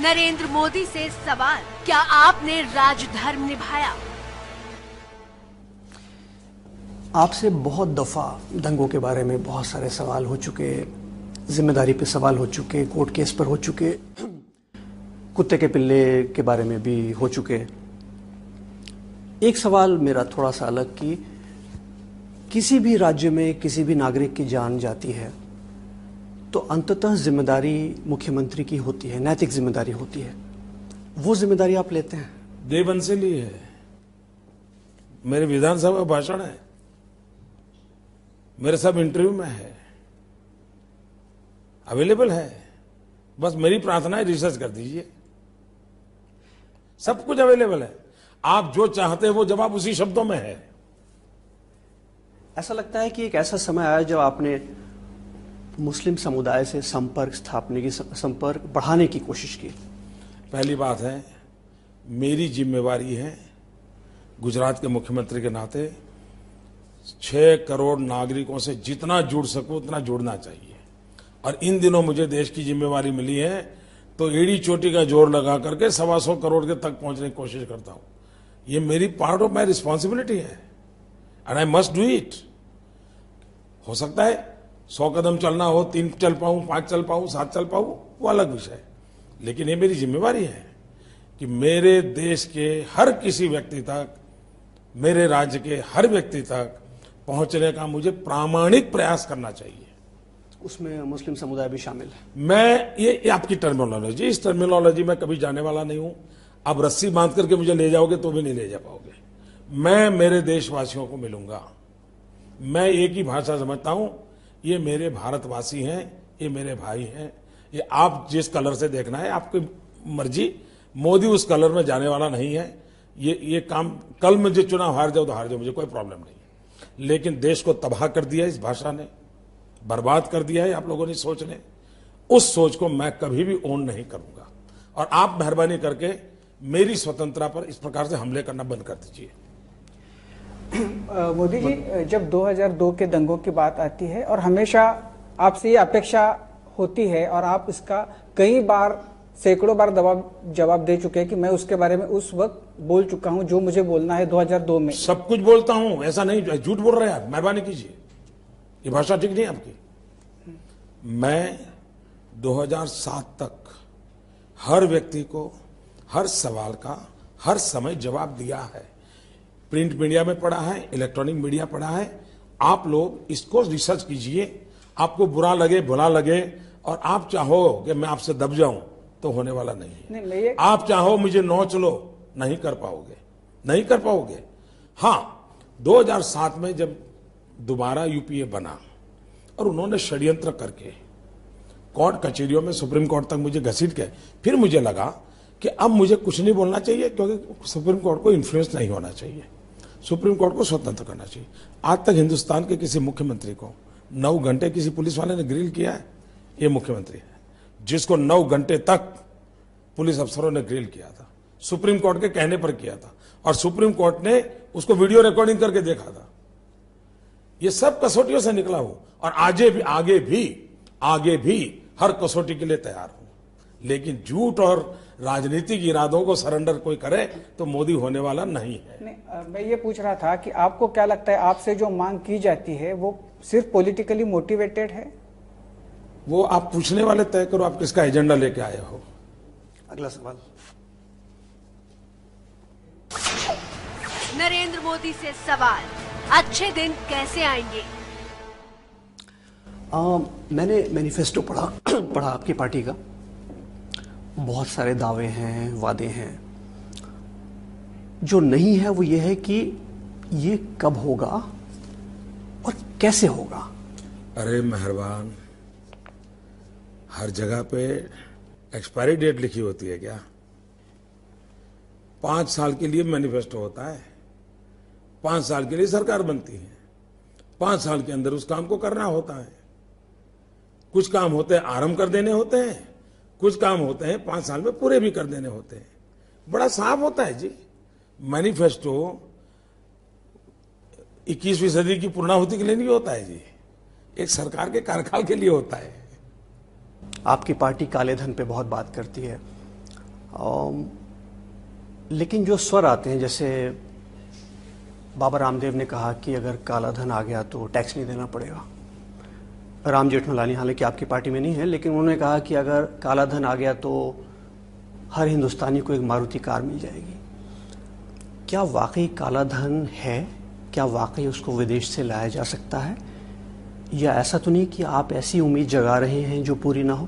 नरेंद्र मोदी से सवाल, क्या आपने राजधर्म निभाया? आपसे बहुत दफा दंगों के बारे में बहुत सारे सवाल हो चुके, जिम्मेदारी पे सवाल हो चुके, कोर्ट केस पर हो चुके, कुत्ते के पिल्ले के बारे में भी हो चुके। एक सवाल मेरा थोड़ा सा अलग कि किसी भी राज्य में किसी भी नागरिक की जान जाती है तो अंततः जिम्मेदारी मुख्यमंत्री की होती है, नैतिक जिम्मेदारी होती है। वो जिम्मेदारी आप लेते हैं? देवन से ली है। मेरे विधानसभा भाषण है, मेरे सब इंटरव्यू में है, अवेलेबल है। बस मेरी प्रार्थना है, रिसर्च कर दीजिए, सब कुछ अवेलेबल है। आप जो चाहते हैं वो जवाब उसी शब्दों में है। ऐसा लगता है कि एक ऐसा समय आया जब आपने मुस्लिम समुदाय से संपर्क बढ़ाने की कोशिश की। पहली बात है, मेरी जिम्मेवारी है गुजरात के मुख्यमंत्री के नाते 6 करोड़ नागरिकों से जितना जुड़ सकूं उतना जुड़ना चाहिए। और इन दिनों मुझे देश की जिम्मेवारी मिली है तो एड़ी चोटी का जोर लगा करके 125 करोड़ के तक पहुंचने की कोशिश करता हूं। ये मेरी पार्ट ऑफ माई रिस्पॉन्सिबिलिटी है and I must do it. हो सकता है 100 कदम चलना हो, 3 चल पाऊं, 5 चल पाऊं, 7 चल पाऊं, वो अलग विषय है। लेकिन ये मेरी जिम्मेवारी है कि मेरे देश के हर किसी व्यक्ति तक, मेरे राज्य के हर व्यक्ति तक पहुंचने का मुझे प्रामाणिक प्रयास करना चाहिए। उसमें मुस्लिम समुदाय भी शामिल है। मैं ये आपकी टर्मिनोलॉजी, इस टर्मिनोलॉजी में कभी जाने वाला नहीं हूं। अब रस्सी बांध करके मुझे ले जाओगे तो भी नहीं ले जा पाओगे। मैं मेरे देशवासियों को मिलूंगा। मैं एक ही भाषा समझता हूं, ये मेरे भारतवासी हैं, ये मेरे भाई हैं। ये आप जिस कलर से देखना है आपकी मर्जी, मोदी उस कलर में जाने वाला नहीं है। ये काम कल मुझे चुनाव हार जाओ तो हार जाओ, मुझे कोई प्रॉब्लम नहीं। लेकिन देश को तबाह कर दिया इस भाषा ने, बर्बाद कर दिया है आप लोगों ने सोच ने। उस सोच को मैं कभी भी ओन नहीं करूंगा। और आप मेहरबानी करके मेरी स्वतंत्रता पर इस प्रकार से हमले करना बंद कर दीजिए। मोदी जी, जब 2002 के दंगों की बात आती है और हमेशा आपसे ये अपेक्षा होती है और आप इसका कई बार, सैकड़ों बार जवाब दे चुके हैं कि मैं उसके बारे में उस वक्त बोल चुका हूं जो मुझे बोलना है 2002 में। सब कुछ बोलता हूं, ऐसा नहीं, झूठ बोल रहे हैं आप, मेहरबानी कीजिए, ये भाषा ठीक नहीं आपकी। मैं 2007 तक हर व्यक्ति को हर सवाल का हर समय जवाब दिया है। प्रिंट मीडिया में पढ़ा है, इलेक्ट्रॉनिक मीडिया पढ़ा है। आप लोग इसको रिसर्च कीजिए। आपको बुरा लगे, भला लगे, और आप चाहो कि मैं आपसे दब जाऊं तो होने वाला नहीं है। आप चाहो मुझे नोच लो, नहीं कर पाओगे, नहीं कर पाओगे। हां, 2007 में जब दोबारा यूपीए बना और उन्होंने षड्यंत्र करके कोर्ट कचहरियों में सुप्रीम कोर्ट तक मुझे घसीट के, फिर मुझे लगा कि अब मुझे कुछ नहीं बोलना चाहिए क्योंकि सुप्रीम कोर्ट को इन्फ्लुएंस नहीं होना चाहिए, सुप्रीम कोर्ट को स्वतंत्र करना चाहिए। आज तक हिंदुस्तान के किसी मुख्यमंत्री को 9 घंटे किसी पुलिस वाले ने ग्रिल किया है? ये मुख्यमंत्री है जिसको 9 घंटे तक पुलिस अफसरों ने ग्रिल किया था, सुप्रीम कोर्ट के कहने पर किया था, और सुप्रीम कोर्ट ने उसको वीडियो रिकॉर्डिंग करके देखा था। ये सब कसौटियों से निकला हूं और आगे भी हर कसौटी के लिए तैयार हूं। लेकिन झूठ और राजनीतिक इरादों को सरेंडर कोई करे तो मोदी होने वाला नहीं है। मैं ये पूछ रहा था कि आपको क्या लगता है, आपसे जो मांग की जाती है वो सिर्फ पॉलिटिकली मोटिवेटेड है? वो आप पूछने वाले तय करो, आप किसका एजेंडा लेके आए हो। अगला सवाल। नरेंद्र मोदी से सवाल, अच्छे दिन कैसे आएंगे? मैंने मैनिफेस्टो पढ़ा आपकी पार्टी का। बहुत सारे दावे हैं, वादे हैं। जो नहीं है वो ये है कि ये कब होगा और कैसे होगा। अरे मेहरबान, हर जगह पे एक्सपायरी डेट लिखी होती है क्या? 5 साल के लिए मैनिफेस्टो होता है, 5 साल के लिए सरकार बनती है, 5 साल के अंदर उस काम को करना होता है। कुछ काम होते हैं आरंभ कर देने होते हैं, कुछ काम होते हैं 5 साल में पूरे भी कर देने होते हैं। बड़ा साफ होता है जी। मैनिफेस्टो 21वीं सदी की पूर्णाहुति के लिए नहीं होता है जी, एक सरकार के कार्यकाल के लिए होता है। आपकी पार्टी काले धन पे बहुत बात करती है। लेकिन जो स्वर आते हैं, जैसे बाबा रामदेव ने कहा कि अगर काला धन आ गया तो टैक्स नहीं देना पड़ेगा। राम जेठमलानी हालांकि आपकी पार्टी में नहीं है, लेकिन उन्होंने कहा कि अगर काला धन आ गया तो हर हिंदुस्तानी को एक मारुति कार मिल जाएगी। क्या वाकई काला धन है? क्या वाकई उसको विदेश से लाया जा सकता है? या ऐसा तो नहीं कि आप ऐसी उम्मीद जगा रहे हैं जो पूरी ना हो?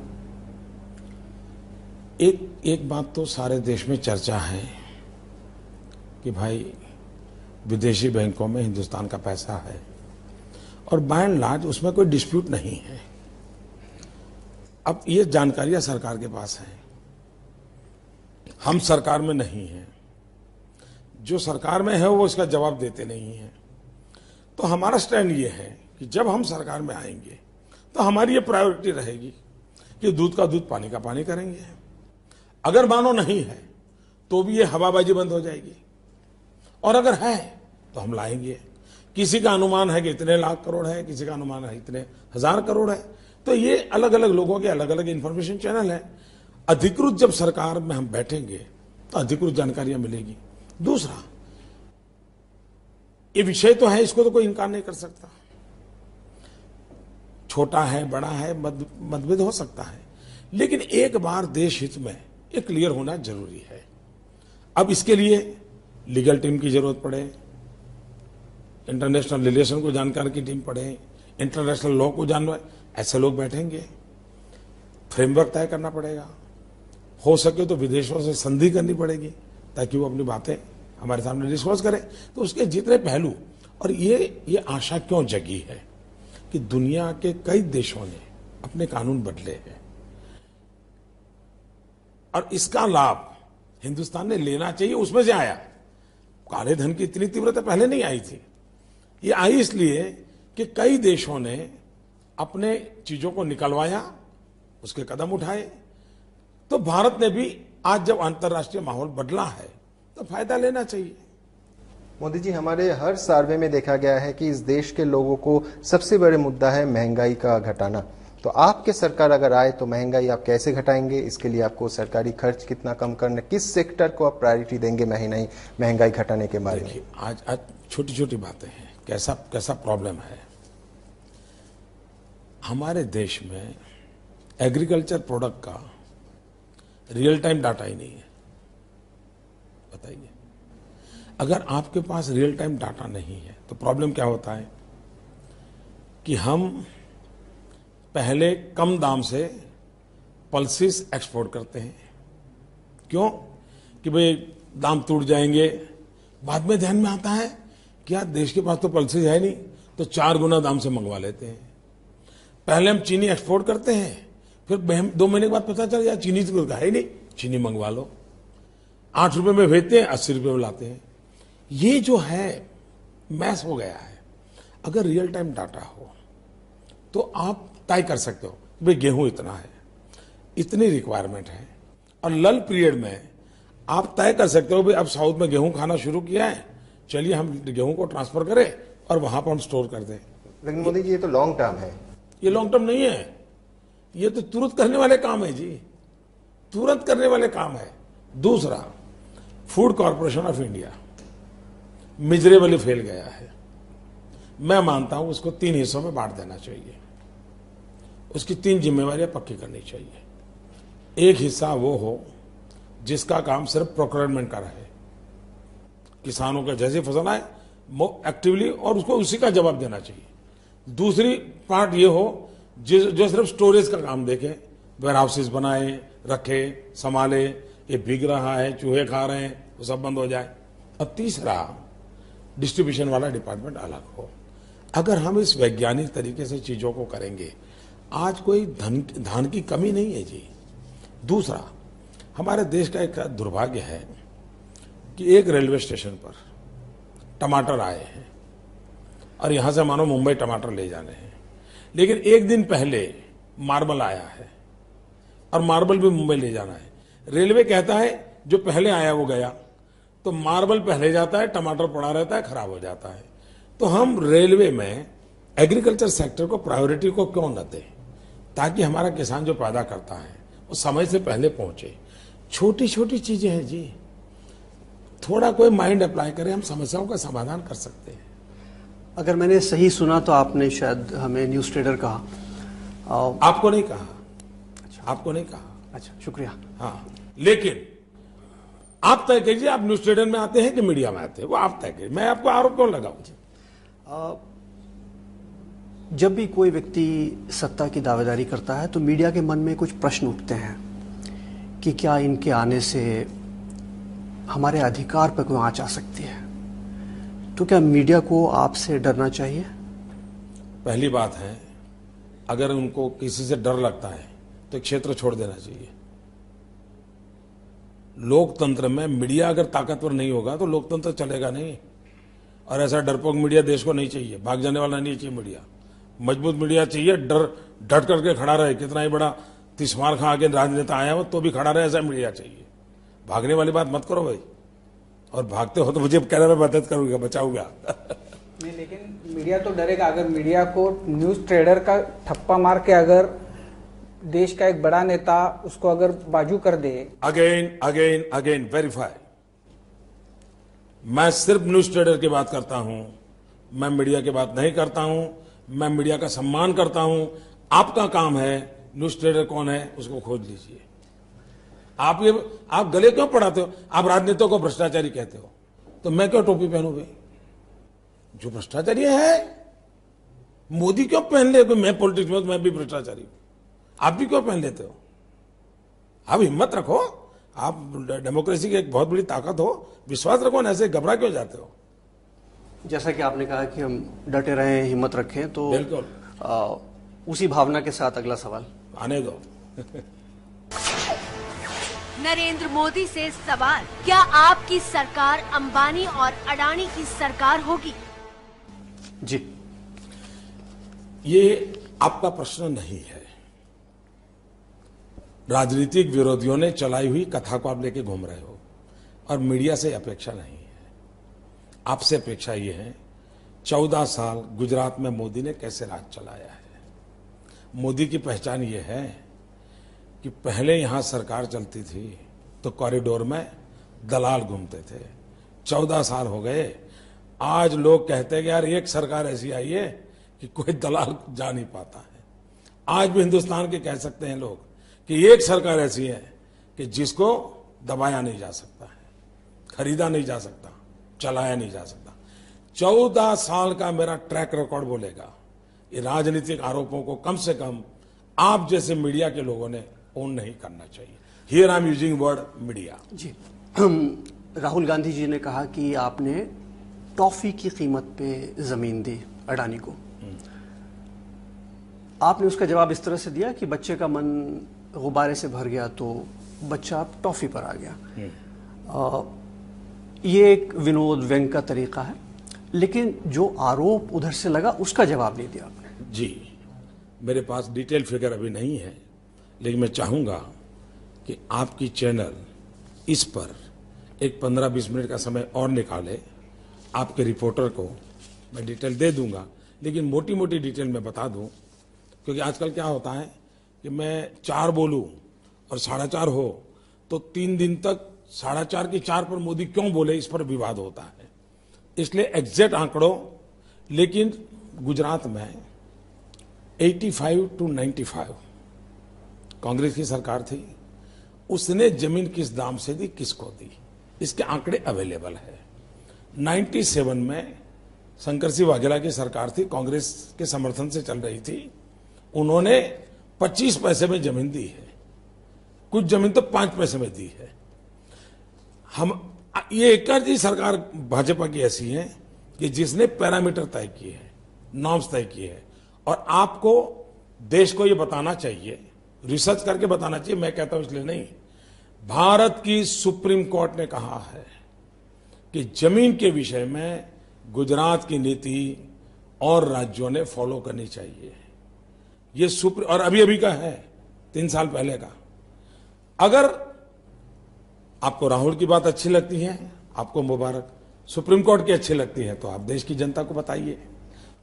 एक बात तो सारे देश में चर्चा है कि भाई विदेशी बैंकों में हिंदुस्तान का पैसा है, और बाय एंड लार्ज उसमें कोई डिस्प्यूट नहीं है। अब ये जानकारियां सरकार के पास हैं, हम सरकार में नहीं हैं। जो सरकार में है वो इसका जवाब देते नहीं है। तो हमारा स्टैंड ये है कि जब हम सरकार में आएंगे तो हमारी ये प्रायोरिटी रहेगी कि दूध का दूध पानी का पानी करेंगे। अगर मानो नहीं है तो भी ये हवाबाजी बंद हो जाएगी, और अगर है तो हम लाएंगे। किसी का अनुमान है कि इतने लाख करोड़ है, किसी का अनुमान है इतने हजार करोड़ है। तो ये अलग अलग लोगों के अलग अलग इंफॉर्मेशन चैनल है। अधिकृत जब सरकार में हम बैठेंगे तो अधिकृत जानकारियां मिलेगी। दूसरा, ये विषय तो है, इसको तो कोई इनकार नहीं कर सकता। छोटा है, बड़ा है, मतभेद हो सकता है, लेकिन एक बार देश हित में ये क्लियर होना जरूरी है। अब इसके लिए लीगल टीम की जरूरत पड़े, इंटरनेशनल रिलेशन को जानकार की टीम पड़े, इंटरनेशनल लॉ को जानवर, ऐसे लोग बैठेंगे। फ्रेमवर्क तय करना पड़ेगा। हो सके तो विदेशों से संधि करनी पड़ेगी ताकि वो अपनी बातें हमारे सामने डिस्कस करें। तो उसके जितने पहलू, और ये आशा क्यों जगी है कि दुनिया के कई देशों ने अपने कानून बदले हैं, और इसका लाभ हिंदुस्तान ने लेना चाहिए। उसमें से आया। काले धन की इतनी तीव्रता पहले नहीं आई थी। ये आई इसलिए कि कई देशों ने अपने चीजों को निकलवाया, उसके कदम उठाए। तो भारत ने भी आज जब अंतर्राष्ट्रीय माहौल बदला है तो फायदा लेना चाहिए। मोदी जी, हमारे हर सर्वे में देखा गया है कि इस देश के लोगों को सबसे बड़े मुद्दा है महंगाई का घटाना। तो आपके सरकार अगर आए तो महंगाई आप कैसे घटाएंगे? इसके लिए आपको सरकारी खर्च कितना कम करना, किस सेक्टर को आप प्रायोरिटी देंगे महंगाई घटाने के बारे में? आज छोटी छोटी बातें हैं, कैसा प्रॉब्लम है। हमारे देश में एग्रीकल्चर प्रोडक्ट का रियल टाइम डाटा ही नहीं है। बताइए, अगर आपके पास रियल टाइम डाटा नहीं है तो प्रॉब्लम क्या होता है कि हम पहले कम दाम से पल्सेस एक्सपोर्ट करते हैं। क्यों? कि भाई दाम टूट जाएंगे। बाद में ध्यान में आता है कि यार देश के पास तो पल्सेस है नहीं, तो 4 गुना दाम से मंगवा लेते हैं। पहले हम चीनी एक्सपोर्ट करते हैं, फिर 2 महीने के बाद पता चल यार चीनी तो है नहीं, चीनी मंगवा लो। 8 रुपए में भेजते हैं, 80 रुपए में लाते हैं। ये जो है मैस हो गया है। अगर रियल टाइम डाटा हो तो आप तय कर सकते हो भाई गेहूं इतना है, इतनी रिक्वायरमेंट है, और लल पीरियड में आप तय कर सकते हो भाई अब साउथ में गेहूं खाना शुरू किया है, चलिए हम गेहूं को ट्रांसफर करें और वहां पर हम स्टोर कर दें। लेकिन मोदी जी, ये तो लॉन्ग टर्म है। ये लॉन्ग टर्म नहीं है, ये तो तुरंत करने वाले काम है जी, तुरंत करने वाले काम है। दूसरा, food corporation of India miserably fail गया है। मैं मानता हूं उसको 3 हिस्सों में बांट देना चाहिए। उसकी 3 जिम्मेवारियां पक्की करनी चाहिए। एक हिस्सा वो हो जिसका काम सिर्फ प्रोक्योरमेंट का रहे, किसानों का जैसी फसल आए एक्टिवली, और उसको उसी का जवाब देना चाहिए। दूसरी पार्ट ये हो जो सिर्फ स्टोरेज का काम देखे, वेयर हाउसेज बनाए, रखे, संभाले, ये भीग रहा है, चूहे खा रहे हैं, वो सब बंद हो जाए। और तीसरा, डिस्ट्रीब्यूशन वाला डिपार्टमेंट अलग हो। अगर हम इस वैज्ञानिक तरीके से चीजों को करेंगे, आज कोई धान की कमी नहीं है जी। दूसरा, हमारे देश का एक दुर्भाग्य है कि एक रेलवे स्टेशन पर टमाटर आए हैं और यहां से मानो मुंबई टमाटर ले जाने हैं, लेकिन एक दिन पहले मार्बल आया है और मार्बल भी मुंबई ले जाना है। रेलवे कहता है जो पहले आया वो गया, तो मार्बल पहले जाता है, टमाटर पड़ा रहता है, खराब हो जाता है। तो हम रेलवे में एग्रीकल्चर सेक्टर को प्रायोरिटी को क्यों न दें, ताकि हमारा किसान जो पैदा करता है वो समय से पहले पहुंचे। छोटी छोटी चीजें हैं जी, थोड़ा कोई माइंड अप्लाई करे, हम समस्याओं का समाधान कर सकते हैं। अगर मैंने सही सुना तो आपने शायद हमें न्यूज़ ट्रेडर कहा। आपको नहीं कहा। अच्छा, आपको नहीं कहा। अच्छा, शुक्रिया। हाँ, लेकिन आप तय कीजिए, आप न्यूज़ ट्रेडर में आते हैं कि मीडिया में आते हैं, वो आप तय कीजिए, मैं आपको आरोप क्यों लगाऊं। जब भी कोई व्यक्ति सत्ता की दावेदारी करता है तो मीडिया के मन में कुछ प्रश्न उठते हैं कि क्या इनके आने से हमारे अधिकार पर कोई आंच आ सकती है। तो क्या मीडिया को आपसे डरना चाहिए? पहली बात है, अगर उनको किसी से डर लगता है तो क्षेत्र छोड़ देना चाहिए। लोकतंत्र में मीडिया अगर ताकतवर नहीं होगा तो लोकतंत्र चलेगा नहीं। और ऐसा डरपोक मीडिया देश को नहीं चाहिए, भाग जाने वाला नहीं चाहिए मीडिया। मजबूत मीडिया चाहिए, डट करके खड़ा रहे, कितना ही बड़ा तिस्मार खा के राजनेता आया हो तो भी खड़ा रहे, ऐसा मीडिया चाहिए। भागने वाली बात मत करो भाई, और भागते हो तो मुझे कहना मैं मदद करूंगा, बचाऊंगा। नहीं, लेकिन मीडिया तो डरेगा। अगर मीडिया को न्यूज़ ट्रेडर का ठप्पा मार के अगर देश का एक बड़ा नेता उसको अगर बाजू कर दे, अगेन अगेन अगेन वेरीफाई। मैं सिर्फ न्यूज़ ट्रेडर की बात करता हूं, मैं मीडिया की बात नहीं करता हूं। मैं मीडिया का सम्मान करता हूं। आपका काम है न्यूज़ ट्रेडर कौन है उसको खोज लीजिए। आप गले क्यों पढ़ाते हो? आप राजनीतियों को भ्रष्टाचारी कहते हो, तो मैं क्यों टोपी पहनूं भाई? जो भ्रष्टाचारी है मोदी क्यों पहन ले? मैं पॉलिटिक्स में तो मैं भी भ्रष्टाचारी हूं, आप भी क्यों पहन लेते हो? आप हिम्मत रखो, आप डेमोक्रेसी की एक बहुत बड़ी ताकत हो, विश्वास रखो ना, ऐसे घबरा क्यों जाते हो? जैसा कि आपने कहा कि हम डटे रहें, हिम्मत रखें, तो बिल्कुल उसी भावना के साथ अगला सवाल आने दो। नरेंद्र मोदी से सवाल, क्या आपकी सरकार अंबानी और अडानी की सरकार होगी? जी, ये आपका प्रश्न नहीं है। राजनीतिक विरोधियों ने चलाई हुई कथा को आप लेके घूम रहे हो, और मीडिया से अपेक्षा नहीं है। आपसे अपेक्षा ये है, 14 साल गुजरात में मोदी ने कैसे राज चलाया है। मोदी की पहचान ये है कि पहले यहां सरकार चलती थी तो कॉरिडोर में दलाल घूमते थे। 14 साल हो गए, आज लोग कहते हैं कि यार एक सरकार ऐसी आई है कि कोई दलाल जा नहीं पाता है। आज भी हिंदुस्तान के कह सकते हैं लोग कि एक सरकार ऐसी है कि जिसको दबाया नहीं जा सकता है, खरीदा नहीं जा सकता, चलाया नहीं जा सकता। 14 साल का मेरा ट्रैक रिकॉर्ड बोलेगा। ये राजनीतिक आरोपों को कम से कम आप जैसे मीडिया के लोगों ने ओन नहीं करना चाहिए। Here I am using word media. जी, राहुल गांधी जी ने कहा कि आपने टॉफी की कीमत पे जमीन दी अडानी को। आपने उसका जवाब इस तरह से दिया कि बच्चे का मन गुब्बारे से भर गया तो बच्चा टॉफी पर आ गया। ये एक विनोद व्यंग का तरीका है, लेकिन जो आरोप उधर से लगा उसका जवाब नहीं दिया आपने। जी, मेरे पास डिटेल फिगर अभी नहीं है, लेकिन मैं चाहूंगा कि आपकी चैनल इस पर एक 15-20 मिनट का समय और निकाले। आपके रिपोर्टर को मैं डिटेल दे दूंगा, लेकिन मोटी मोटी डिटेल मैं बता दूं, क्योंकि आजकल क्या होता है कि मैं 4 बोलूं और 4.5 हो तो 3 दिन तक 4.5 की 4 पर मोदी क्यों बोले इस पर विवाद होता है। इसलिए एग्जैक्ट आंकड़ों, लेकिन गुजरात में 85 to 95 कांग्रेस की सरकार थी। उसने जमीन किस दाम से दी, किसको दी, इसके आंकड़े अवेलेबल है। 97 में शंकर सिंह वाघेला की सरकार थी, कांग्रेस के समर्थन से चल रही थी। उन्होंने 25 पैसे में जमीन दी है, कुछ जमीन तो 5 पैसे में दी है। ये एक ही सरकार भाजपा की ऐसी है कि जिसने पैरामीटर तय किए हैं, नॉर्म्स तय किए हैं, और आपको देश को ये बताना चाहिए, रिसर्च करके बताना चाहिए। मैं कहता हूं इसलिए नहीं, भारत की सुप्रीम कोर्ट ने कहा है कि जमीन के विषय में गुजरात की नीति और राज्यों ने फॉलो करनी चाहिए। ये और अभी अभी का है, 3 साल पहले का। अगर आपको राहुल की बात अच्छी लगती है, आपको मुबारक, सुप्रीम कोर्ट की अच्छी लगती है तो आप देश की जनता को बताइए।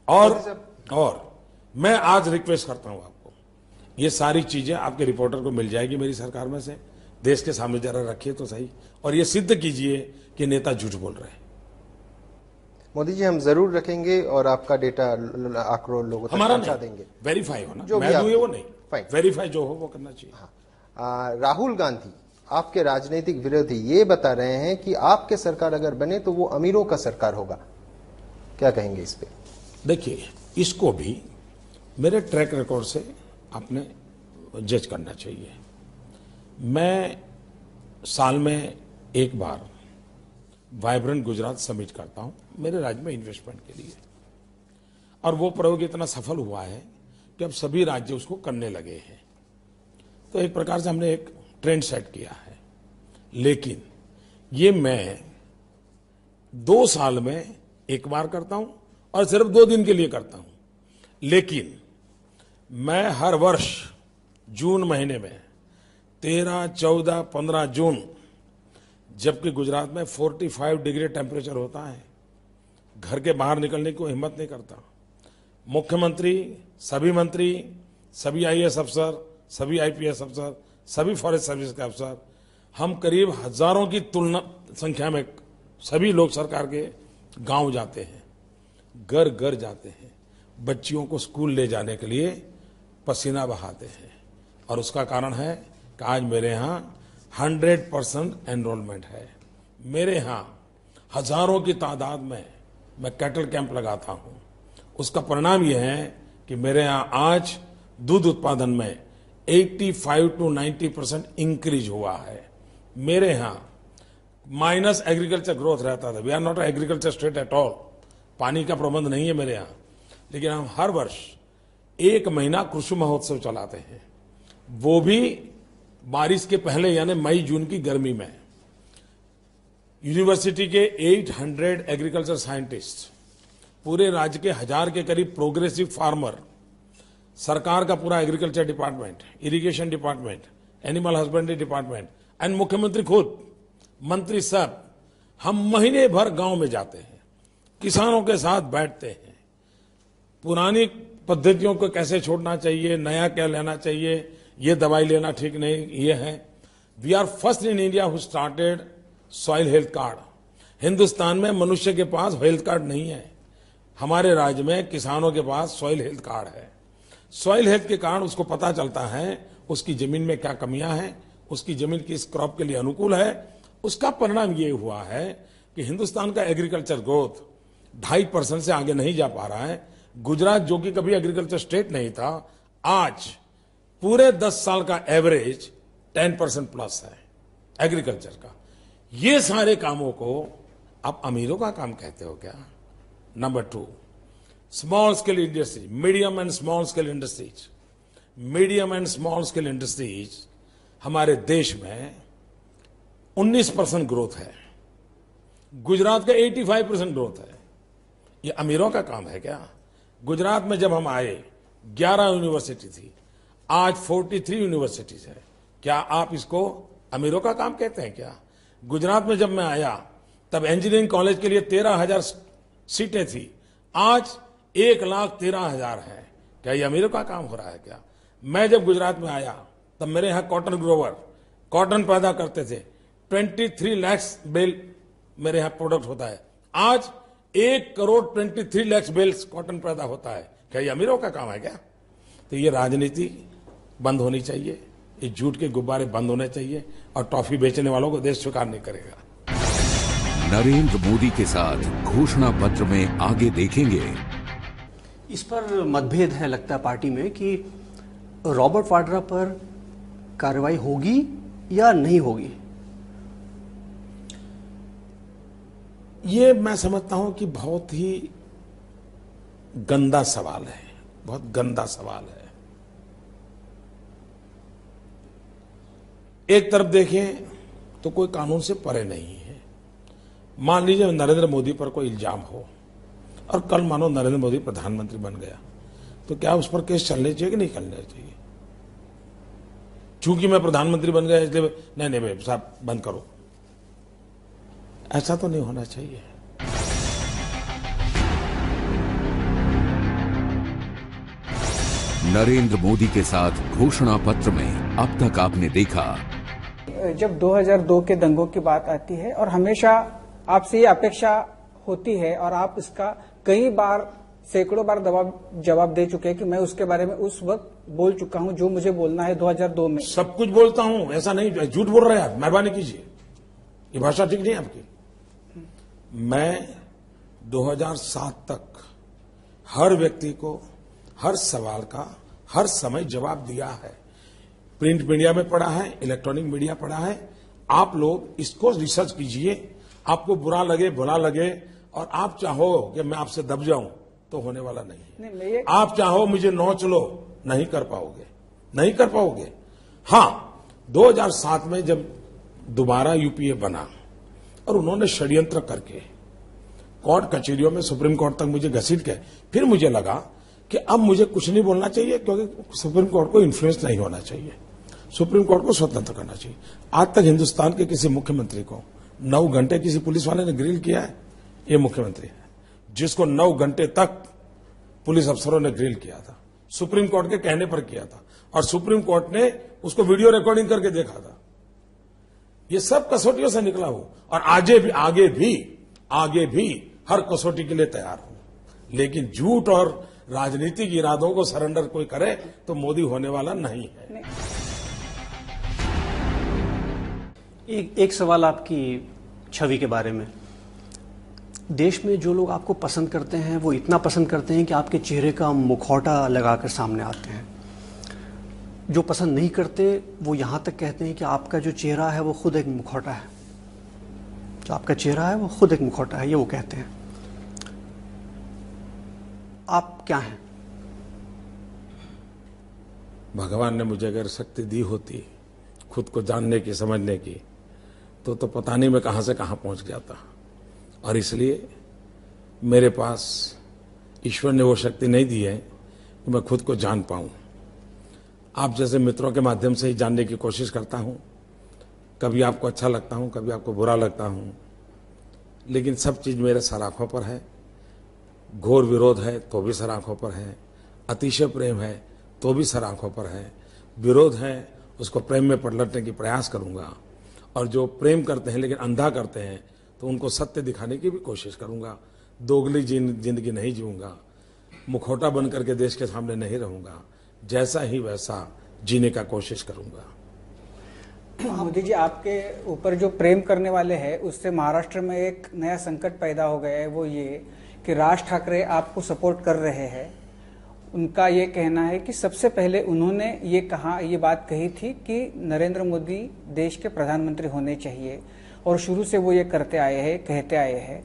और मैं आज रिक्वेस्ट करता हूं आपको, ये सारी चीजें आपके रिपोर्टर को मिल जाएगी मेरी सरकार में से, देश के सामने जरा रखिए तो सही, और ये सिद्ध कीजिए कि नेता झूठ बोल रहे हैं। मोदी जी, हम जरूर रखेंगे और आपका डेटा आंकड़ों लोगों तक हमारा पहुंचा नहीं, देंगे। वेरीफाई हो ना, जो भी मैं आप- दूं वो नहीं, फाइन। वेरीफाई जो हो वो करना चाहिए। राहुल गांधी, आपके राजनीतिक विरोधी, ये बता रहे हैं कि आपके सरकार अगर बने तो वो अमीरों का सरकार होगा, क्या कहेंगे इस पे? देखिए, इसको भी मेरे ट्रैक रिकॉर्ड से आपने जज करना चाहिए। मैं साल में एक बार वाइब्रेंट गुजरात समिट करता हूं मेरे राज्य में इन्वेस्टमेंट के लिए, और वो प्रयोग इतना सफल हुआ है कि अब सभी राज्य उसको करने लगे हैं। तो एक प्रकार से हमने एक ट्रेंड सेट किया है, लेकिन ये मैं 2 साल में एक बार करता हूं और सिर्फ 2 दिन के लिए करता हूं। लेकिन मैं हर वर्ष जून महीने में 13, 14, 15 जून, जबकि गुजरात में 45 डिग्री टेम्परेचर होता है, घर के बाहर निकलने की कोई हिम्मत नहीं करता। मुख्यमंत्री, सभी मंत्री, सभी आईएएस अफसर, सभी आईपीएस अफसर, सभी फॉरेस्ट सर्विस के अफसर, हम करीब हजारों की तुलना संख्या में सभी लोग सरकार के गांव जाते हैं, घर घर जाते हैं, बच्चियों को स्कूल ले जाने के लिए पसीना बहाते हैं। और उसका कारण है कि आज मेरे यहाँ 100% एनरोलमेंट है। मेरे यहाँ हजारों की तादाद में मैं कैटल कैंप लगाता हूँ। उसका परिणाम यह है कि मेरे यहाँ आज दूध उत्पादन में 85 to 90% इंक्रीज हुआ है। मेरे यहाँ माइनस एग्रीकल्चर ग्रोथ रहता था। We are not agriculture state at all. पानी का प्रबंध नहीं है मेरे यहाँ, लेकिन हम हर वर्ष 1 महीना कृषि महोत्सव चलाते हैं, वो भी बारिश के पहले, यानी मई जून की गर्मी में। यूनिवर्सिटी के 800 एग्रीकल्चर साइंटिस्ट, पूरे राज्य के 1000 के करीब प्रोग्रेसिव फार्मर, सरकार का पूरा agriculture department, irrigation department, animal husbandry department and मुख्यमंत्री खुद, मंत्री सब, हम महीने भर गांव में जाते हैं, किसानों के साथ बैठते हैं, पुरानी पद्धतियों को कैसे छोड़ना चाहिए, नया क्या लेना चाहिए, ये दवाई लेना ठीक नहीं, ये है। We are first in India who started soil health card. Hindustan में मनुष्य के पास हेल्थ कार्ड नहीं है, हमारे राज्य में किसानों के पास सॉइल हेल्थ कार्ड है। सॉइल हेल्थ के कारण उसको पता चलता है उसकी जमीन में क्या कमियां हैं, उसकी जमीन किस क्रॉप के लिए अनुकूल है। उसका परिणाम ये हुआ है कि हिंदुस्तान का एग्रीकल्चर ग्रोथ 2.5% से आगे नहीं जा पा रहा है। गुजरात, जो कि कभी एग्रीकल्चर स्टेट नहीं था, आज पूरे 10 साल का एवरेज 10% प्लस है एग्रीकल्चर का। ये सारे कामों को आप अमीरों का काम कहते हो क्या? Number 2, small scale industry, medium and small scale industries. Medium and small scale industries हमारे देश में 19% ग्रोथ है, गुजरात का 85% ग्रोथ है। ये अमीरों का काम है क्या? गुजरात में जब हम आए 11 यूनिवर्सिटी थी, आज 43 यूनिवर्सिटीज है। क्या आप इसको अमीरों का काम कहते हैं क्या? गुजरात में जब मैं आया तब इंजीनियरिंग कॉलेज के लिए 13,000 सीटें थी, आज 1,13,000 है। क्या ये अमीरों का काम हो रहा है क्या? मैं जब गुजरात में आया तब मेरे यहाँ कॉटन ग्रोवर कॉटन पैदा करते थे, 23 लाख बेल मेरे यहाँ प्रोडक्ट होता है, आज 1,23 लाख बेल्स कॉटन पैदा होता है। क्या ये अमीरों का काम है क्या? तो ये राजनीति बंद होनी चाहिए, ये झूठ के गुब्बारे बंद होने चाहिए, और टॉफी बेचने वालों को देश स्वीकार नहीं करेगा। नरेंद्र मोदी के साथ घोषणा पत्र में आगे देखेंगे। इस पर मतभेद है लगता है पार्टी में कि रॉबर्ट वाड्रा पर कार्रवाई होगी या नहीं होगी। ये मैं समझता हूं कि बहुत ही गंदा सवाल है, बहुत गंदा सवाल है। एक तरफ देखें तो कोई कानून से परे नहीं है। मान लीजिए नरेंद्र मोदी पर कोई इल्जाम हो और कल मानो नरेंद्र मोदी प्रधानमंत्री बन गया, तो क्या उस पर केस चलने चाहिए कि नहीं चलने चाहिए? चूंकि मैं प्रधानमंत्री बन गया इसलिए नहीं भाई साहब बंद करो, ऐसा तो नहीं होना चाहिए। नरेंद्र मोदी के साथ घोषणा पत्र में अब तक आपने देखा जब 2002 के दंगों की बात आती है और हमेशा आपसे ये अपेक्षा होती है और आप इसका कई बार सैकड़ों बार जवाब दे चुके हैं कि मैं उसके बारे में उस वक्त बोल चुका हूं जो मुझे बोलना है 2002 में। सब कुछ बोलता हूं, ऐसा नहीं, झूठ बोल रहे हैं आप, मेहरबानी कीजिए, ये भाषा ठीक नहीं है आपकी। मैं 2007 तक हर व्यक्ति को हर सवाल का हर समय जवाब दिया है। प्रिंट मीडिया में पढ़ा है, इलेक्ट्रॉनिक मीडिया पढ़ा है। आप लोग इसको रिसर्च कीजिए, आपको बुरा लगे भला लगे और आप चाहो कि मैं आपसे दब जाऊं तो होने वाला नहीं है। आप चाहो मुझे नोच लो, नहीं कर पाओगे, नहीं कर पाओगे। हां, 2007 में जब दोबारा यूपीए बना और उन्होंने षड्यंत्र करके कोर्ट कचहरियों में सुप्रीम कोर्ट तक मुझे घसीट के, फिर मुझे लगा कि अब मुझे कुछ नहीं बोलना चाहिए क्योंकि सुप्रीम कोर्ट को इन्फ्लुएंस नहीं होना चाहिए, सुप्रीम कोर्ट को स्वतंत्र करना चाहिए। आज तक हिंदुस्तान के किसी मुख्यमंत्री को 9 घंटे किसी पुलिस वाले ने ग्रिल किया है? ये मुख्यमंत्री है जिसको 9 घंटे तक पुलिस अफसरों ने ग्रिल किया था, सुप्रीम कोर्ट के कहने पर किया था और सुप्रीम कोर्ट ने उसको वीडियो रिकॉर्डिंग करके देखा था। ये सब कसौटियों से निकला हूं और आगे भी हर कसौटी के लिए तैयार हूं। लेकिन झूठ और राजनीतिक इरादों को सरेंडर कोई करे तो मोदी होने वाला नहीं है। एक सवाल आपकी छवि के बारे में। देश में जो लोग आपको पसंद करते हैं वो इतना पसंद करते हैं कि आपके चेहरे का मुखौटा लगाकर सामने आते हैं। जो पसंद नहीं करते वो यहां तक कहते हैं कि आपका जो चेहरा है वो खुद एक मुखौटा है, जो आपका चेहरा है वो खुद एक मुखौटा है, ये वो कहते हैं। आप क्या हैं? भगवान ने मुझे अगर शक्ति दी होती खुद को जानने की समझने की तो पता नहीं मैं कहां से कहां पहुंच जाता। और इसलिए मेरे पास ईश्वर ने वो शक्ति नहीं दी है कि मैं खुद को जान पाऊं। आप जैसे मित्रों के माध्यम से ही जानने की कोशिश करता हूं। कभी आपको अच्छा लगता हूं, कभी आपको बुरा लगता हूं, लेकिन सब चीज मेरे सर आंखों पर है। घोर विरोध है तो भी सर आंखों पर है, अतिशय प्रेम है तो भी सर आंखों पर है, विरोध है उसको प्रेम में पलटने की प्रयास करूंगा और जो प्रेम करते हैं लेकिन अंधा करते हैं तो उनको सत्य दिखाने की भी कोशिश करूंगा। दोगली जिंदगी नहीं जीऊंगा, मुखौटा बन करके देश के सामने नहीं रहूंगा, जैसा ही वैसा जीने का कोशिश करूंगा। मोदी जी, आपके ऊपर जो प्रेम करने वाले हैं उससे महाराष्ट्र में एक नया संकट पैदा हो गया है। वो ये कि राज ठाकरे आपको सपोर्ट कर रहे हैं। उनका ये कहना है कि सबसे पहले उन्होंने ये बात कही थी कि नरेंद्र मोदी देश के प्रधानमंत्री होने चाहिए और शुरू से वो ये कहते आए हैं।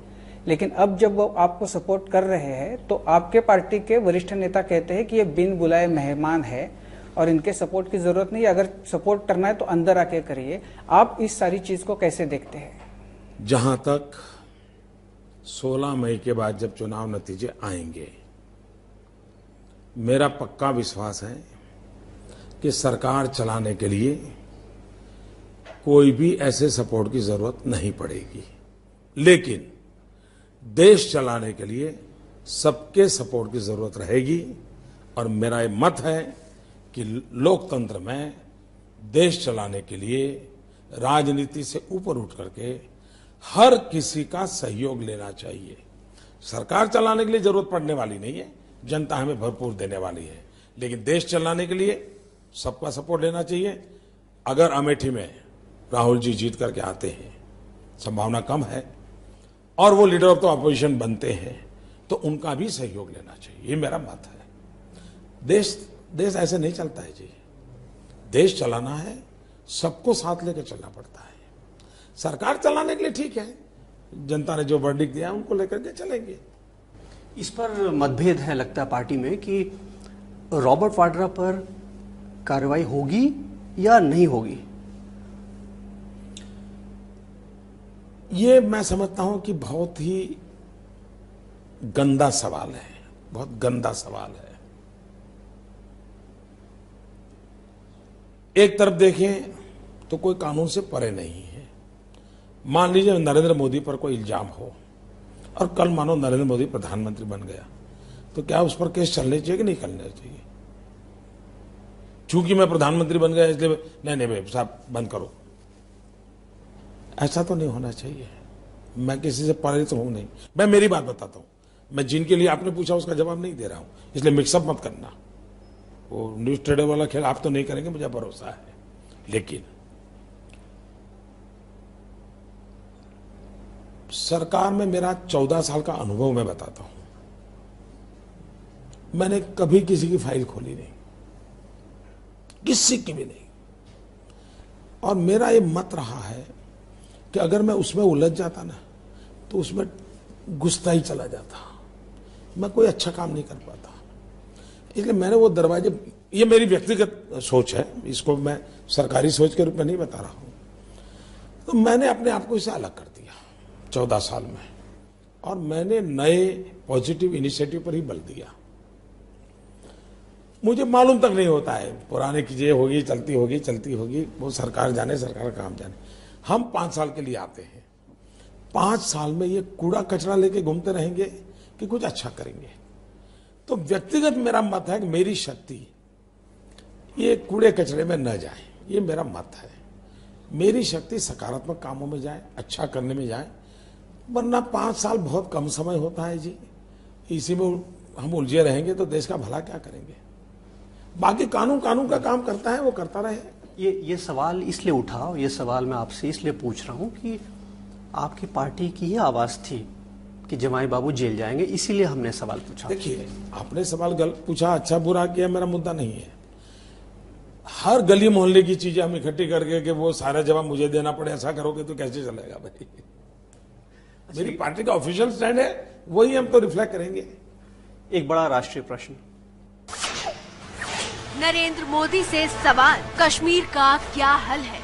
लेकिन अब जब वो आपको सपोर्ट कर रहे हैं तो आपके पार्टी के वरिष्ठ नेता कहते हैं कि ये बिन बुलाए मेहमान है और इनके सपोर्ट की जरूरत नहीं है, अगर सपोर्ट करना है तो अंदर आके करिए। आप इस सारी चीज को कैसे देखते हैं? जहां तक 16 मई के बाद जब चुनाव नतीजे आएंगे, मेरा पक्का विश्वास है कि सरकार चलाने के लिए कोई भी ऐसे सपोर्ट की जरूरत नहीं पड़ेगी। लेकिन देश चलाने के लिए सबके सपोर्ट की जरूरत रहेगी और मेरा ये मत है कि लोकतंत्र में देश चलाने के लिए राजनीति से ऊपर उठ करके हर किसी का सहयोग लेना चाहिए। सरकार चलाने के लिए जरूरत पड़ने वाली नहीं है, जनता हमें भरपूर देने वाली है, लेकिन देश चलाने के लिए सबका सपोर्ट लेना चाहिए। अगर अमेठी में राहुल जी जीत करके आते हैं, संभावना कम है, और वो लीडर ऑफ द ऑपोजिशन बनते हैं तो उनका भी सहयोग लेना चाहिए, ये मेरा मत है। देश ऐसे नहीं चलता है जी। देश चलाना है, सबको साथ लेकर चलना पड़ता है। सरकार चलाने के लिए ठीक है, जनता ने जो वर्डिक्ट दिया उनको लेकर के चलेंगे। इस पर मतभेद है लगता है पार्टी में कि रॉबर्ट वाड्रा पर कार्रवाई होगी या नहीं होगी। ये मैं समझता हूं कि बहुत ही गंदा सवाल है, बहुत गंदा सवाल है। एक तरफ देखें तो कोई कानून से परे नहीं है। मान लीजिए नरेंद्र मोदी पर कोई इल्जाम हो और कल मानो नरेंद्र मोदी प्रधानमंत्री बन गया, तो क्या उस पर केस चलने चाहिए कि नहीं चलने चाहिए? चूंकि मैं प्रधानमंत्री बन गया इसलिए नहीं भाई साहब बंद करो, ऐसा तो नहीं होना चाहिए। मैं किसी से प्रेरित हूं नहीं, मैं मेरी बात बताता हूं। मैं जिनके लिए आपने पूछा उसका जवाब नहीं दे रहा हूं, इसलिए मिक्सअप मत करना। वो न्यूज ट्रेडर वाला खेल आप तो नहीं करेंगे, मुझे भरोसा है। लेकिन सरकार में मेरा 14 साल का अनुभव मैं बताता हूं। मैंने कभी किसी की फाइल खोली नहीं, किसी की भी नहीं। और मेरा ये मत रहा है कि अगर मैं उसमें उलझ जाता ना तो उसमें घुसता ही चला जाता, मैं कोई अच्छा काम नहीं कर पाता। इसलिए मैंने वो दरवाजे, ये मेरी व्यक्तिगत सोच है, इसको मैं सरकारी सोच के रूप में नहीं बता रहा हूं। तो मैंने अपने आप को इससे अलग कर दिया 14 साल में, और मैंने नए पॉजिटिव इनिशिएटिव पर ही बल दिया। मुझे मालूम तक नहीं होता है, पुराने चीजें होगी, चलती होगी, वो सरकार जाने, सरकार का काम जाने। हम 5 साल के लिए आते हैं, 5 साल में ये कूड़ा कचरा लेके घूमते रहेंगे कि कुछ अच्छा करेंगे? तो व्यक्तिगत मेरा मत है कि मेरी शक्ति ये कूड़े कचरे में न जाए, ये मेरा मत है। मेरी शक्ति सकारात्मक कामों में जाए, अच्छा करने में जाए। वरना 5 साल बहुत कम समय होता है जी, इसी में हम उलझे रहेंगे तो देश का भला क्या करेंगे? बाकी कानून का काम करता है, वो करता रहे। ये सवाल इसलिए उठा, ये सवाल मैं आपसे इसलिए पूछ रहा हूं कि आपकी पार्टी की ही आवाज थी कि जमाई बाबू जेल जाएंगे, इसीलिए हमने सवाल पूछा। देखिए, आपने सवाल गलत पूछा, अच्छा बुरा किया, मेरा मुद्दा नहीं है। हर गली मोहल्ले की चीजें हम इकट्ठी करके कि वो सारा जवाब मुझे देना पड़े, ऐसा करोगे तो कैसे चलेगा भाई? मेरी पार्टी का ऑफिशियल स्टैंड है, वही हम तो रिफ्लेक्ट करेंगे। एक बड़ा राष्ट्रीय प्रश्न, नरेंद्र मोदी से सवाल, कश्मीर का क्या हल है?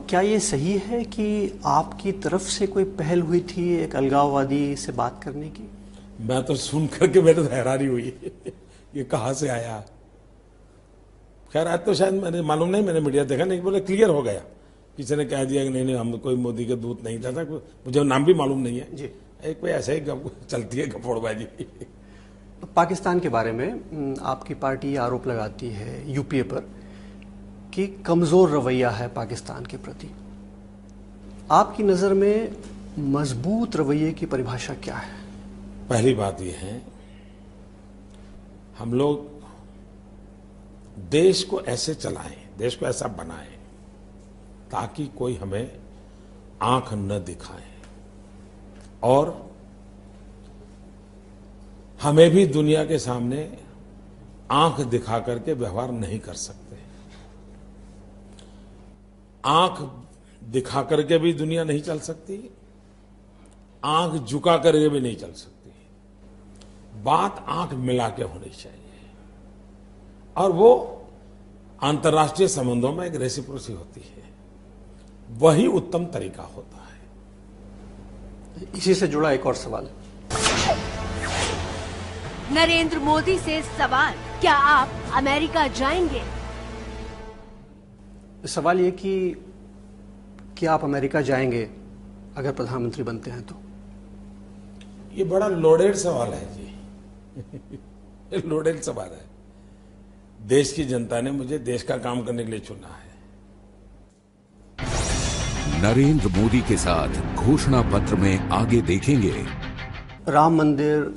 क्या ये सही है कि आपकी तरफ से कोई पहल हुई थी एक अलगाववादी से बात करने की? मैं तो सुन करके मेरे तो हैरानी हुई ये कहां से आया। खैर आज तो शायद मैंने मालूम नहीं, मैंने मीडिया देखा नहीं, बोले क्लियर हो गया, किसी ने कह दिया कि नहीं हम कोई मोदी के दूत नहीं था, मुझे नाम भी मालूम नहीं है जी। एक कोई ऐसे ही चलती है गपोड़बाजी। पाकिस्तान के बारे में आपकी पार्टी आरोप लगाती है यूपीए पर कि कमजोर रवैया है पाकिस्तान के प्रति। आपकी नजर में मजबूत रवैये की परिभाषा क्या है? पहली बात यह है, हम लोग देश को ऐसे चलाएं, देश को ऐसा बनाएं ताकि कोई हमें आंख न दिखाए और हमें भी दुनिया के सामने आंख दिखा करके व्यवहार नहीं कर सकते। आंख दिखा करके भी दुनिया नहीं चल सकती, आंख झुका करके भी नहीं चल सकती। बात आंख मिला के होनी चाहिए, और वो अंतर्राष्ट्रीय संबंधों में एक रेसिप्रोसी होती है, वही उत्तम तरीका होता है। इसी से जुड़ा एक और सवाल, नरेंद्र मोदी से सवाल, क्या आप अमेरिका जाएंगे? सवाल ये कि आप अमेरिका जाएंगे अगर प्रधानमंत्री बनते हैं तो? ये बड़ा लोडेड सवाल है जी लोडेड सवाल है। देश की जनता ने मुझे देश का काम करने के लिए चुना है। नरेंद्र मोदी के साथ घोषणा पत्र में आगे देखेंगे। राम मंदिर,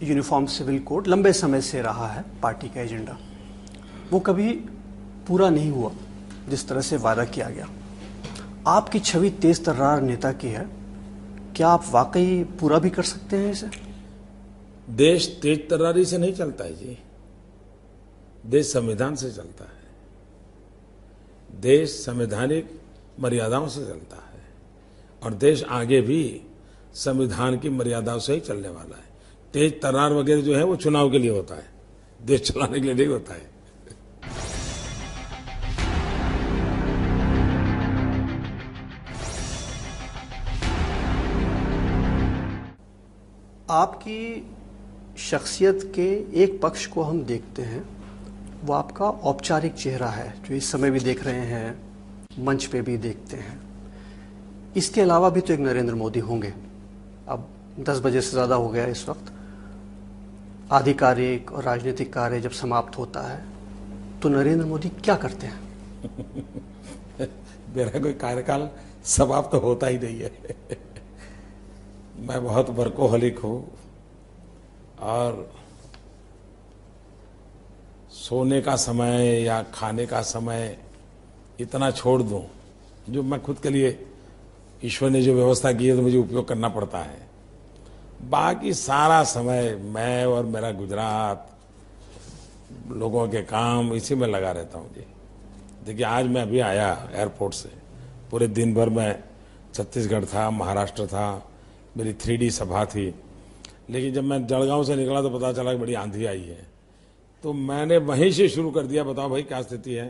यूनिफॉर्म सिविल कोड लंबे समय से रहा है पार्टी का एजेंडा, वो कभी पूरा नहीं हुआ जिस तरह से वादा किया गया। आपकी छवि तेज तर्रार नेता की है, क्या आप वाकई पूरा भी कर सकते हैं इसे? देश तेज तर्रारी से नहीं चलता है जी, देश संविधान से चलता है। देश संवैधानिक मर्यादाओं से चलता है, और देश आगे भी संविधान की मर्यादाओं से ही चलने वाला है। तेज तर्रार वगैरह जो है वो चुनाव के लिए होता है, देश चलाने के लिए नहीं होता है। आपकी शख्सियत के एक पक्ष को हम देखते हैं, वो आपका औपचारिक चेहरा है जो इस समय भी देख रहे हैं, मंच पे भी देखते हैं। इसके अलावा भी तो एक नरेंद्र मोदी होंगे। अब 10 बजे से ज़्यादा हो गया इस वक्त। आधिकारिक और राजनीतिक कार्य जब समाप्त होता है तो नरेंद्र मोदी क्या करते हैं? मेरा कोई कार्यकाल समाप्त तो होता ही नहीं है। मैं बहुत वर्कोहलिक हूं और सोने का समय या खाने का समय इतना छोड़ दूं, जो मैं खुद के लिए ईश्वर ने जो व्यवस्था की है तो मुझे उपयोग करना पड़ता है। बाकी सारा समय मैं और मेरा गुजरात, लोगों के काम, इसी में लगा रहता हूं जी। देखिए आज मैं अभी आया एयरपोर्ट से, पूरे दिन भर मैं छत्तीसगढ़ था, महाराष्ट्र था, मेरी 3D सभा थी, लेकिन जब मैं जलगांव से निकला तो पता चला कि बड़ी आंधी आई है। तो मैंने वहीं से शुरू कर दिया, बताओ भाई क्या स्थिति है,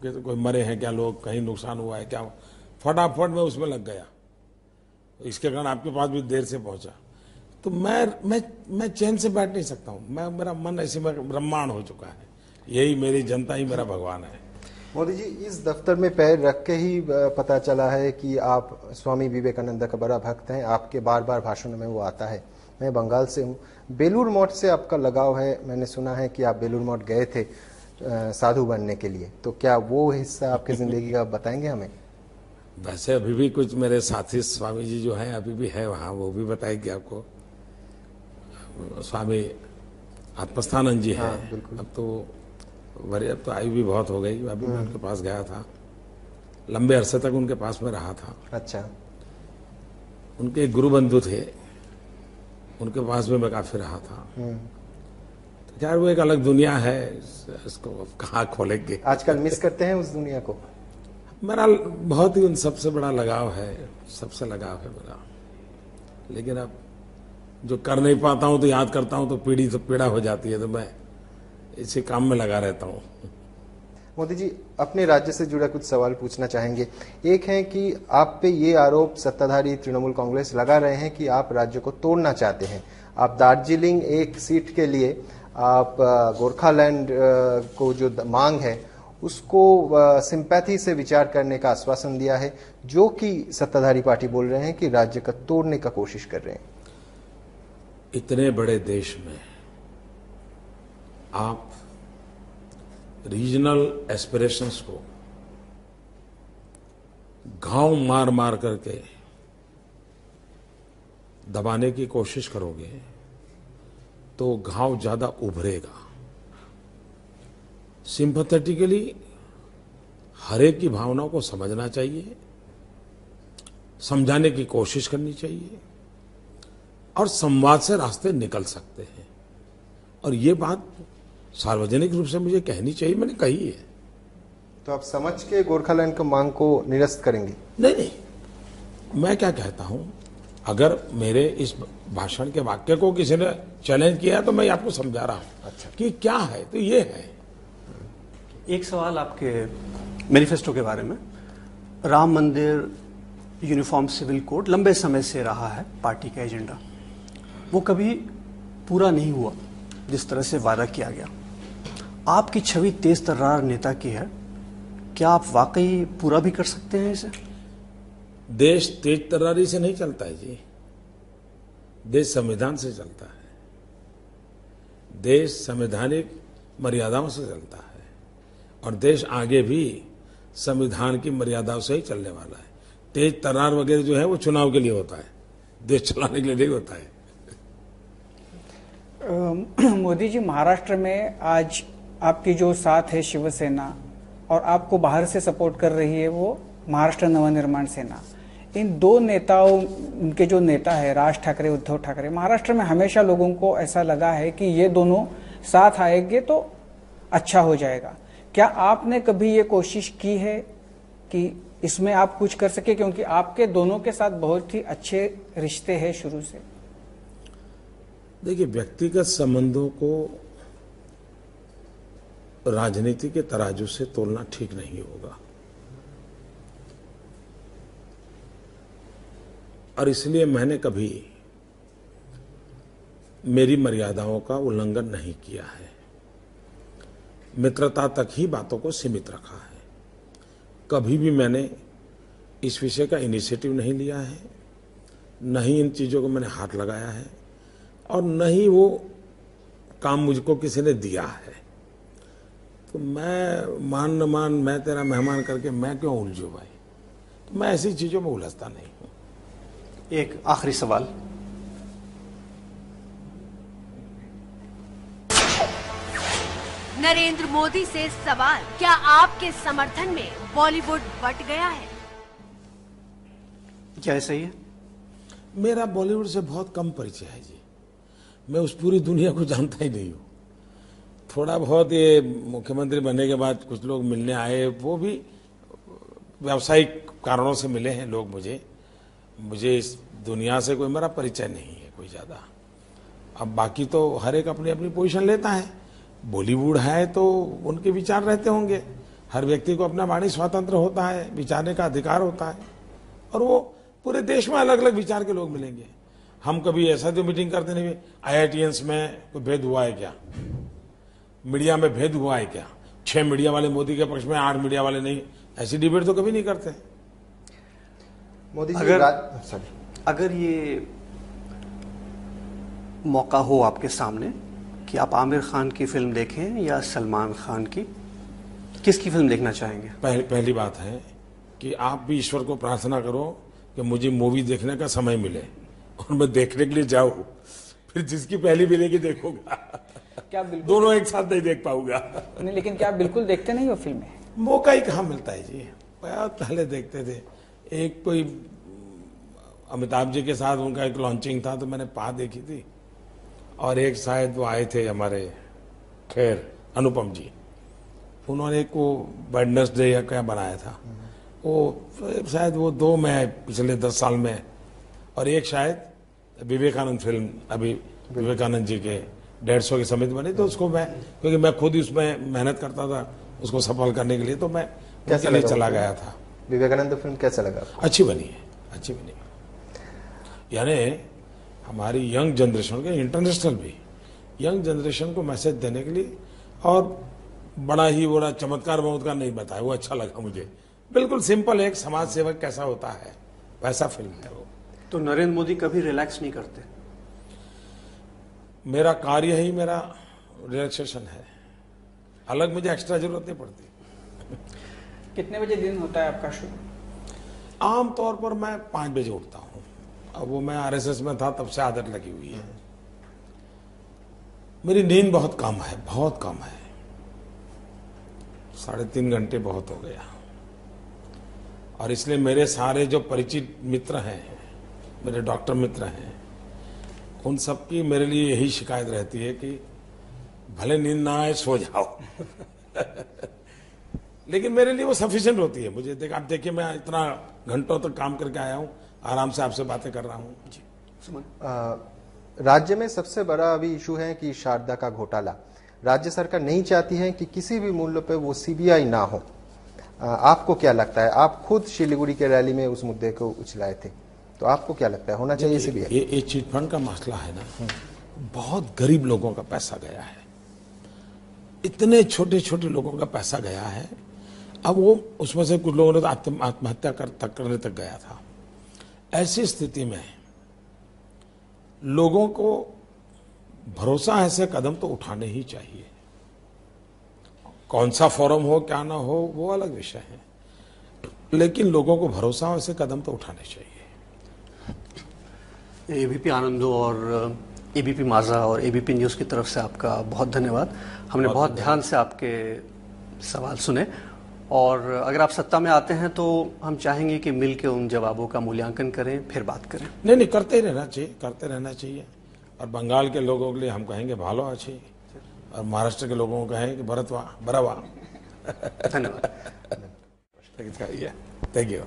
कि तो कोई मरे हैं क्या लोग, कहीं नुकसान हुआ है क्या। फटाफट मैं उसमें लग गया, इसके कारण आपके पास भी देर से पहुंचा। तो मैं चैन से बैठ नहीं सकता हूं। मेरा मन ऐसे में ब्रह्मांड हो चुका है। यही मेरी जनता ही मेरा भगवान है। मोदी जी, इस दफ्तर में पैर रख के ही पता चला है कि आप स्वामी विवेकानंद का बड़ा भक्त हैं। आपके बार बार भाषणों में वो आता है। मैं बंगाल से हूँ। बेलूर मठ से आपका लगाव है। मैंने सुना है कि आप बेलूर मठ गए थे साधु बनने के लिए, तो क्या वो हिस्सा आपकी जिंदगी का बताएंगे हमें? वैसे अभी भी कुछ मेरे साथी स्वामी जी जो हैं अभी भी है वहाँ, वो भी बताएंगे आपको। स्वामी आत्मस्थानंद जी हैं। अब तो आयु भी बहुत हो गई। अभी मैं उनके पास गया था, लंबे अरसे तक उनके पास में रहा था। अच्छा। उनके एक गुरु बंधु थे, उनके पास में मैं काफी रहा था। तो यार वो एक अलग दुनिया है, इसको अब कहाँ खोलेंगे। आजकल मिस करते हैं उस दुनिया को? मेरा बहुत ही उन सबसे बड़ा लगाव है, सबसे लगाव है मेरा। लेकिन अब जो कर नहीं पाता हूं तो याद करता हूं तो पीड़ा हो जाती है, तो मैं इसी काम में लगा रहता हूं। मोदी जी, अपने राज्य से जुड़ा कुछ सवाल पूछना चाहेंगे। एक है कि आप पे ये आरोप सत्ताधारी तृणमूल कांग्रेस लगा रहे हैं कि आप राज्य को तोड़ना चाहते हैं। आप दार्जिलिंग एक सीट के लिए आप गोरखालैंड को जो मांग है उसको सिंपैथी से विचार करने का आश्वासन दिया है, जो कि सत्ताधारी पार्टी बोल रहे हैं कि राज्य का तोड़ने का कोशिश कर रहे हैं। इतने बड़े देश में आप रीजनल एस्पिरेशंस को घाव मार मार करके दबाने की कोशिश करोगे तो घाव ज्यादा उभरेगा। सिंपैथेटिकली हर एक की भावनाओं को समझना चाहिए, समझाने की कोशिश करनी चाहिए और संवाद से रास्ते निकल सकते हैं। और ये बात सार्वजनिक रूप से मुझे कहनी चाहिए, मैंने कही है। तो आप समझ के गोरखालैंड की मांग को निरस्त करेंगे? नहीं, मैं क्या कहता हूं, अगर मेरे इस भाषण के वाक्य को किसी ने चैलेंज किया तो मैं आपको समझा रहा हूं। अच्छा। कि क्या है, तो ये है। एक सवाल आपके मैनिफेस्टो के बारे में। राम मंदिर, यूनिफॉर्म सिविल कोड लंबे समय से रहा है पार्टी का एजेंडा, वो कभी पूरा नहीं हुआ जिस तरह से वादा किया गया। आपकी छवि तेज तर्रार नेता की है, क्या आप वाकई पूरा भी कर सकते हैं इसे? देश तेज तर्रारी से नहीं चलता है जी, देश संविधान से चलता है। देश संवैधानिक मर्यादाओं से चलता है और देश आगे भी संविधान की मर्यादाओं से ही चलने वाला है। तेज तर्रार वगैरह जो है वो चुनाव के लिए होता है, देश चलाने के लिए नहीं होता है। मोदी जी, महाराष्ट्र में आज आपकी जो साथ है शिवसेना और आपको बाहर से सपोर्ट कर रही है वो महाराष्ट्र नवनिर्माण सेना। इन दो नेताओं, उनके जो नेता है राज ठाकरे, उद्धव ठाकरे, महाराष्ट्र में हमेशा लोगों को ऐसा लगा है कि ये दोनों साथ आएंगे तो अच्छा हो जाएगा। क्या आपने कभी ये कोशिश की है कि इसमें आप कुछ कर सके, क्योंकि आपके दोनों के साथ बहुत ही अच्छे रिश्ते हैं शुरू से? देखिए, व्यक्तिगत संबंधों को राजनीति के तराजू से तोलना ठीक नहीं होगा और इसलिए मैंने कभी मेरी मर्यादाओं का उल्लंघन नहीं किया है। मित्रता तक ही बातों को सीमित रखा है। कभी भी मैंने इस विषय का इनिशिएटिव नहीं लिया है, न ही इन चीजों को मैंने हाथ लगाया है और न ही वो काम मुझको किसी ने दिया है। तो मैं मान न मान, मैं तेरा मेहमान करके मैं क्यों उलझूं भाई। तो मैं ऐसी चीजों में उलझता नहीं हूं। एक आखिरी सवाल, नरेंद्र मोदी से सवाल, क्या आपके समर्थन में बॉलीवुड बट गया है? क्या ऐसा ही है? मेरा बॉलीवुड से बहुत कम परिचय है जी। मैं उस पूरी दुनिया को जानता ही नहीं हूँ। थोड़ा बहुत ये मुख्यमंत्री बनने के बाद कुछ लोग मिलने आए, वो भी व्यावसायिक कारणों से मिले हैं लोग। मुझे इस दुनिया से कोई मेरा परिचय नहीं है कोई ज्यादा। अब बाकी तो हर एक अपनी अपनी पोजीशन लेता है। बॉलीवुड है तो उनके विचार रहते होंगे। हर व्यक्ति को अपना वाणी स्वातंत्र होता है, विचारने का अधिकार होता है, और वो पूरे देश में अलग अलग विचार के लोग मिलेंगे। हम कभी ऐसा तो मीटिंग करते नहीं, IITians में कोई भेद हुआ है क्या, मीडिया में भेद हुआ है क्या, 6 मीडिया वाले मोदी के पक्ष में, 8 मीडिया वाले नहीं, ऐसी डिबेट तो कभी नहीं करते। मोदी जी अगर ये मौका हो आपके सामने कि आप आमिर खान की फिल्म देखें या सलमान खान की, किसकी फिल्म देखना चाहेंगे? पहली बात है कि आप भी ईश्वर को प्रार्थना करो कि मुझे मूवी देखने का समय मिले और मैं देखने के लिए जाऊं। फिर जिसकी पहली मिलेगी देखूंगा। क्या बिल्कुल दोनों एक साथ नहीं देख पाऊंगा। नहीं, लेकिन क्या आप बिल्कुल देखते नहीं हो फिल्में? मौका ही कहाँ मिलता है जी। बहुत पहले देखते थे। एक कोई अमिताभ जी के साथ उनका एक लॉन्चिंग था तो मैंने पा देखी थी, और एक शायद वो आए थे हमारे खैर अनुपम जी, उन्होंने एक वो वेडनेसडे या क्या बनाया था, वो शायद वो 2 में पिछले 10 साल में, और एक शायद विवेकानंद फिल्म अभी विवेकानंद जी के 150 के समिति बनी, तो उसको मैं, क्योंकि मैं खुद ही उसमें मेहनत करता था उसको सफल करने के लिए, तो मैं उसके लिए चला गया था। विवेकानंद फिल्म कैसा लगा? अच्छी बनी है, अच्छी बनी है। यानी हमारी यंग जनरेशन के, इंटरनेशनल भी यंग जनरेशन को मैसेज देने के लिए, और बड़ा ही बड़ा चमत्कार नहीं बताया, वो अच्छा लगा मुझे। बिल्कुल सिंपल, एक समाज सेवक कैसा होता है वैसा फिल्म है वो। तो नरेंद्र मोदी कभी रिलैक्स नहीं करते? मेरा कार्य ही मेरा रिलैक्सेशन है, अलग मुझे एक्स्ट्रा जरूरत नहीं पड़ती। कितने बजे दिन होता है आपका शुरू? आमतौर पर मैं 5 बजे उठता हूँ। अब वो मैं RSS में था तब से आदत लगी हुई है। मेरी नींद बहुत कम है, बहुत कम है, 3.5 घंटे बहुत हो गया। और इसलिए मेरे सारे जो परिचित मित्र हैं, मेरे डॉक्टर मित्र हैं, उन सबकी मेरे लिए यही शिकायत रहती है कि भले नींद ना आए सो जाओ। लेकिन मेरे लिए वो सफिशिएंट होती है। मुझे आप देखिए, मैं इतना घंटों तक काम करके आया हूं, आराम से आपसे बातें कर रहा हूं जी। राज्य में सबसे बड़ा अभी इशू है कि शारदा का घोटाला। राज्य सरकार नहीं चाहती है कि किसी भी मूल्य पे वो CBI ना हो। आपको क्या लगता है? आप खुद शिलीगुड़ी के रैली में उस मुद्दे को उछलाए थे, तो आपको क्या लगता है, होना चाहिए CBI? ये चिट फंड का मसला है ना, बहुत गरीब लोगों का पैसा गया है, इतने छोटे छोटे लोगों का पैसा गया है। अब वो उसमें से कुछ लोगों ने तो आत्महत्या करने तक गया था। ऐसी स्थिति में लोगों को भरोसा ऐसे कदम तो उठाने ही चाहिए। कौन सा फोरम हो क्या ना हो वो अलग विषय है, लेकिन लोगों को भरोसा हो ऐसे कदम तो उठाने चाहिए। ABP आनंदो और ABP माझा और ABP न्यूज़ की तरफ से आपका बहुत धन्यवाद। हमने बहुत ध्यान से आपके सवाल सुने, और अगर आप सत्ता में आते हैं तो हम चाहेंगे कि मिलकर उन जवाबों का मूल्यांकन करें, फिर बात करें। नहीं, करते रहना चाहिए, करते रहना चाहिए। और बंगाल के लोगों के लिए हम कहेंगे भालो अच्छी, और महाराष्ट्र के लोगों को कहेंगे भरतवा बरावा। धन्यवाद। Thank you.